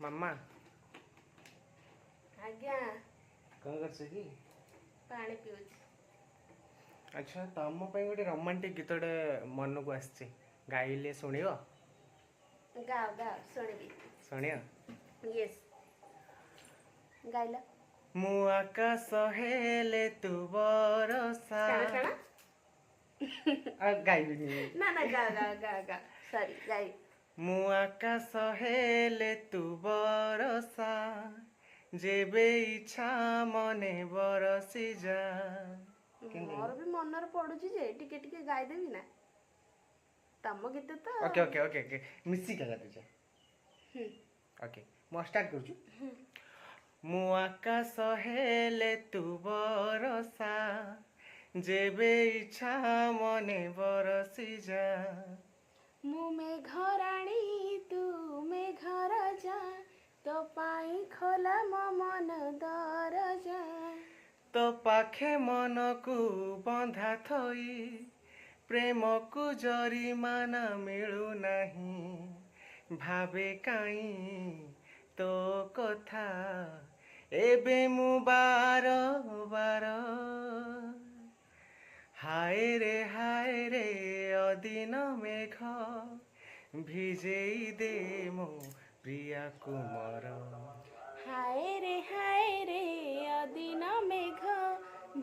मामा आज्ञा कौन कर कि पानी पिउछ। अच्छा तुम गोटे रोमांटिक गीतटे मन को आसचे गाइले शुणिव गाओ गाओ सुनिबी शुणिया यस गाइला मु आकाश हेले तू बरसा काना गाइबिनी ना ना गा गा गा गा सॉरी गाइ मु आकाश हेले तू बरसा जेबे इच्छा मने बरसी जा मोर भी मनर पडुची जे टिके टिके गाइ देबी ना तम गीत तो ओके ओके ओके ओके मिसी का गाते जा ओके मु स्टार्ट करछु मु आकाश हेले तू बरसा जेबे इच्छा मने बरसी जा मु मेघराणी तू मेघ राजा तो पाई खोला मो मन दरजा तो पाखे मन को बंधा थई प्रेम को जरिमाना मिलू नहीं भावे काई तो कथा एबे मु बार बार हाय रे अदिन मेघ भिजेई दे मो प्रिया कुमार हाय रे अदिन मेघ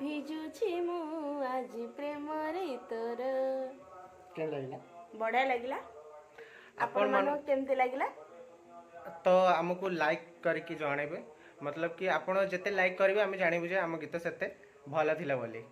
भिजुछि मु आज प्रेम रे तोर क्या लगला बढ़िया लगिला आपण मानो केमती लगिला तो हमको लाइक करके जणेबे मतलब कि आपण जते लाइक करेंगे आम जानबू जे आम गीत सेते भल थिला बोली।